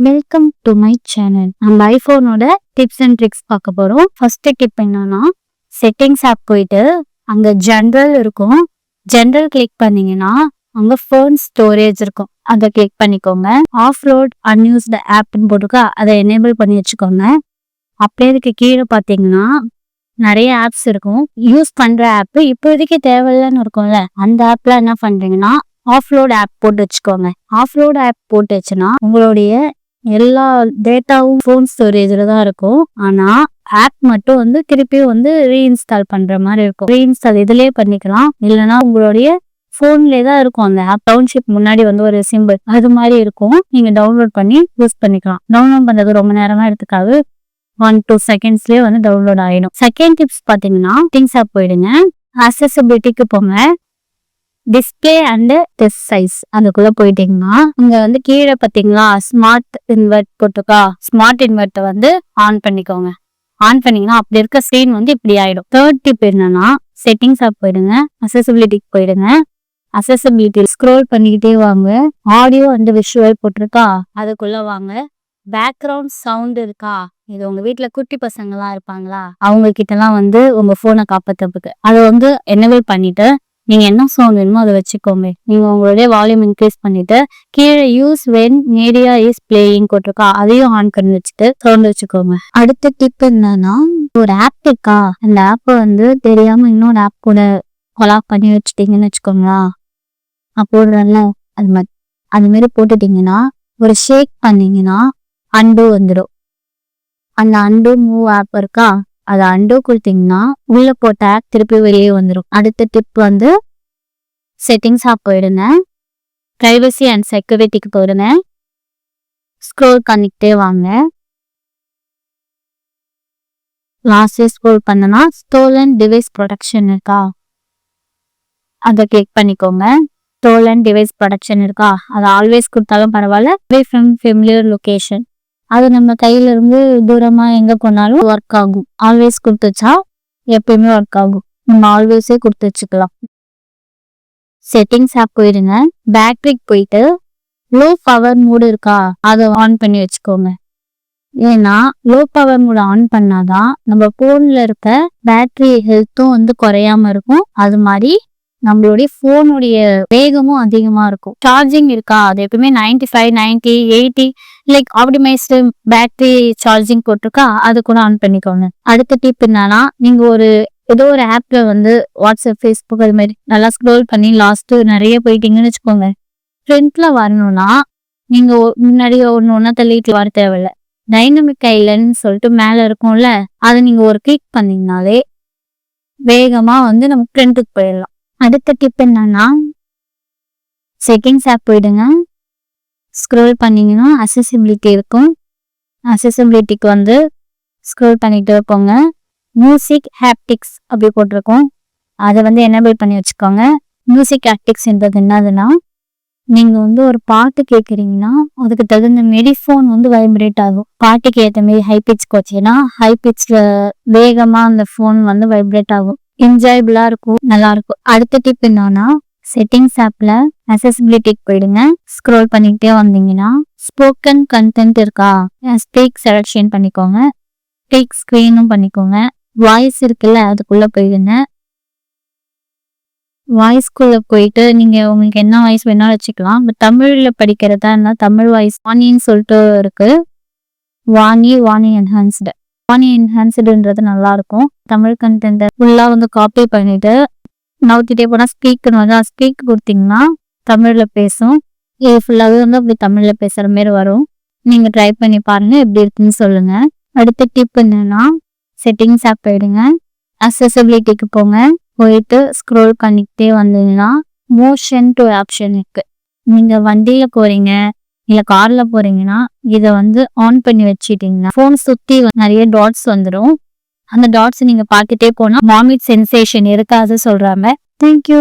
Welcome to my channel. நம்ம ஐபோனோட tips and tricks பார்க்க போறோம். ஃபர்ஸ்ட் டிப் என்னன்னா, செட்டிங்ஸ் ஆப் போயிட்டு அங்க ஜென்ரல் இருக்கும். ஜென்ரல் கிளிக் பண்ணீங்கன்னா அங்க ஃபோன் ஸ்டோரேஜ் இருக்கும். அதை கிளிக் பண்ணிக்கோங்க. ஆஃப்லோட் அன்யூஸ்டு ஆப்னு போட்டுக்கா, அதை எனேபிள் பண்ணி வச்சுக்கோங்க. அப்படியே இதுக்கு கீழே பார்த்தீங்கன்னா நிறைய ஆப்ஸ் இருக்கும். யூஸ் பண்ற ஆப் இப்போதைக்கு தேவையில்லைன்னு இருக்கும்ல, அந்த ஆப்ல என்ன பண்றீங்கன்னா ஆஃப்லோட் ஆப் போட்டு வச்சுக்கோங்க. ஆஃப்லோட் ஆப் போட்டு வச்சுன்னா உங்களுடைய எல்லா டேட்டாவும் ஃபோன் ஸ்டோரேஜ்ல தான் இருக்கும். ஆனா ஆப் மட்டும் திருப்பியும் ரீஇன்ஸ்டால் பண்ற மாதிரி இருக்கும். ரீஇன்ஸ்டால் இதுலயே பண்ணிக்கலாம், இல்லைன்னா உங்களுடைய போன்லேயே தான் இருக்கும். அந்த ஆப் டவுன்ஷிப் முன்னாடி ஒரு சிம்பிள் அது மாதிரி இருக்கும். நீங்க டவுன்லோட் பண்ணி யூஸ் பண்ணிக்கலாம். டவுன்லோட் பண்றது ரொம்ப நேரமா எடுத்துக்காது, 1-2 செகண்ட்ஸ்லயே டவுன்லோட் ஆயிடும். செகண்ட் டிப்ஸ் பாத்தீங்கன்னா, செட்டிங்ஸ் ஆப் போயிடுங்க. அக்சஸிபிலிட்டிக்கு போங்க. டிஸ்பிளே அண்ட் டெஸ்ட் சைஸ் அதுக்குள்ள போயிட்டீங்கன்னா இங்க கீழே பாத்தீங்களா ஸ்மார்ட் இன்வெர்ட் போட்டுக்கா, ஸ்மார்ட் இன்வெர்ட்டை ஆன் பண்ணிக்கோங்க. ஆன் பண்ணீங்கன்னா அப்படி இருக்க ஸ்கிரீன் இப்படி ஆயிடும். தேர்ட் டிப் என்னன்னா, செட்டிங்ஸ் ஆப் போயிடுங்க, அக்சஸிபிலிட்டிக்கு போயிடுங்க. அக்சஸிபிலிட்டி ஸ்க்ரோல் பண்ணிக்கிட்டே வாங்க. ஆடியோ அண்ட் விஷுவல் போட்டிருக்கா, அதுக்குள்ள வாங்க. பேக்ரவுண்ட் சவுண்ட் இருக்கா, இது உங்க வீட்டுல குட்டி பசங்க எல்லாம் இருப்பாங்களா, அவங்க கிட்ட எல்லாம் உங்க போனை காப்பாத்துறதுக்கு அதை எனேபிள் பண்ணிட்டு நீங்க என்ன சவுண்ட் வேணுமோ அதை வச்சுக்கோங்க. நீங்க உங்களுடைய வால்யூம் இன்க்ரீஸ் பண்ணிட்டு கீழே use when media is playing போட்டிருக்கா, அதையும் ஆன் பண்ணி வச்சுட்டு சவுண்ட் வச்சுக்கோங்க. அடுத்த டிப் என்னன்னா, ஒரு ஆப் இருக்கா, அந்த ஆப்பை தெரியாம இன்னொரு ஆப் கூட கொலாப் பண்ணி வச்சுட்டீங்கன்னு வச்சுக்கோங்களா, அப்போ அது மாதிரி போட்டுட்டீங்கன்னா ஒரு ஷேக் பண்ணீங்கன்னா அண்டு வந்துடும். அந்த அண்டு மூவ் ஆப் இருக்கா, அதை அண்டோ கொடுத்தீங்கன்னா உள்ள போட்ட ஆப் திருப்பி வெளியே வந்துடும். அடுத்த டிப் செட்டிங்ஸ் ஆப் போயிடுங்க. பிரைவசி அண்ட் செக்யூரிட்டிக்கு போயிடுங்க. ஸ்க்ரோல் பண்ணிக்கிட்டே வாங்க. லாஸ்ட் ஸ்க்ரோல் பண்ணனா ஸ்டோலன் டிவைஸ் ப்ரொடெக்ஷன் இருக்கா, அதை கிளிக் பண்ணிக்கோங்க. ஸ்டோலன் டிவைஸ் ப்ரொடெக்ஷன் இருக்கா, அதை ஆல்வேஸ் கொடுத்தாலும் பரவாயில்ல, அவே ஃப்ரம் ஃபெமிலியர் லொகேஷன், அது நம்ம கையில இருந்து தூரமா எங்க போனாலும் ஒர்க் ஆகும். ஆல்வேஸ் கொடுத்து வச்சா எப்பயுமே ஒர்க் ஆகும். நம்ம ஆல்வேஸே கொடுத்து வச்சுக்கலாம். செட்டிங்ஸ் ஆப் போயிடுங்க. பேட்டரிக்கு போயிட்டு லோ பவர் மூடு இருக்கா, அதை ஆன் பண்ணி வச்சுக்கோங்க. ஏன்னா லோ பவர் மூடு ஆன் பண்ணாதான் நம்ம போன்ல இருக்க பேட்டரி ஹெல்த்தும் குறையாம இருக்கும். அது மாதிரி நம்மளுடைய போனுடைய வேகமும் அதிகமா இருக்கும். சார்ஜிங் இருக்கா, அது எப்பவுமே 95, 90, 80 லைக் ஆப்டிமைஸ்டு பேட்டரி சார்ஜிங் போட்டிருக்கா, அது கூட ஆன் பண்ணிக்கோங்க. அடுத்த டிப் என்னன்னா, நீங்க ஏதோ ஒரு ஆப்ல வாட்ஸ்அப், ஃபேஸ்புக் அது மாதிரி நல்லா ஸ்க்ரோல் பண்ணி லாஸ்ட் நிறைய போயிட்டீங்கன்னு வச்சுக்கோங்க. ஃப்ரண்ட்ல வரணும்னா நீங்க முன்னாடி ஒன்னா தள்ளிட்டு வர தேவையில்ல. டைனமிக் ஐலன்னு சொல்லிட்டு மேல இருக்கும்ல, அதை நீங்க ஒரு கிளிக் பண்ணீங்கனாலே வேகமா நம்ம ஃப்ரண்ட்டுக்கு போயிடலாம். அடுத்த டிப் என்னன்னா, செட்டிங்ஸ் ஆப் போயிடுங்க. ஸ்க்ரோல் பண்ணீங்கன்னா அக்சஸிபிலிட்டி இருக்கும். அக்சஸிபிலிட்டிக்கு ஸ்க்ரோல் பண்ணிட்டு போங்க. மியூசிக் ஹாப்டிக்ஸ் அப்படி போட்டிருக்கோம், அதை எனேபிள் பண்ணி வச்சுக்கோங்க. மியூசிக் ஹாப்டிக்ஸ்ன்றது என்னதுன்னா, நீங்க ஒரு பாட்டு கேட்குறீங்கன்னா அதுக்கு தகுந்த மாரி ஃபோன் வைப்ரேட் ஆகும். பாட்டுக்கு ஏற்ற மாரி ஹை பிச் வச்சீங்கன்னா ஹை பிச்ல வேகமா அந்த ஃபோன் வைப்ரேட் ஆகும். என்ஜாயபிளா இருக்கும், நல்லா இருக்கும். அடுத்த டிப் என்னன்னா, செட்டிங்ஸ் ஆப்ல அக்சஸிபிலிட்டிக்கு போயிடுங்க. ஸ்க்ரோல் பண்ணிக்கிட்டே வந்தீங்கன்னா ஸ்போக்கன் கண்டென்ட் இருக்கா, ஸ்பீக் செலக்ஷன் பண்ணிக்கோங்க. ஸ்பீக் ஸ்கிரீனும் பண்ணிக்கோங்க. வாய்ஸ் இருக்குல்ல, அதுக்குள்ள போயிடுங்க. வாய்ஸ்குள்ள போயிட்டு நீங்க உங்களுக்கு என்ன வாய்ஸ் வேணாலும் வச்சுக்கலாம். தமிழ்ல படிக்கிறதா இருந்தா தமிழ் வாய்ஸ் வாணின்னு சொல்லிட்டு இருக்கு. வாணி என்ஹான்ஸ்டு, வாணி என்ஹான்ஸ்டுன்றது நல்லா இருக்கும். தமிழ் கண்டென்ட் ஃபுல்லா காப்பி பண்ணிட்டு நவுத்திட்டே போனா ஸ்பீக்குன்னு ஸ்பீக் கொடுத்தீங்கன்னா தமிழ்ல பேசும். இது ஃபுல்லாவே அப்படி தமிழ்ல பேசுற மாதிரி வரும். நீங்க ட்ரை பண்ணி பாருங்க, எப்படி இருக்குன்னு சொல்லுங்க. அடுத்த டிப் என்னன்னா, செட்டிங்ஸ் ஆப் போயிடுங்க. அக்சஸிபிலிட்டிக்கு போங்க. போயிட்டு ஸ்க்ரோல் பண்ணிக்கிட்டே வந்தீங்கன்னா மோஷன் டு ஆப்ஷன் இருக்கு. நீங்க வண்டியில போறீங்க இல்ல கார்ல போறீங்கன்னா இதை ஆன் பண்ணி வச்சுட்டீங்கன்னா போன் சுத்தி நிறைய டாட்ஸ் வந்துடும். அந்த டாட்ஸ் நீங்க பார்த்துட்டே போனா வாமிட் சென்சேஷன் இருக்காது சொல்றாங்க. தேங்க்யூ.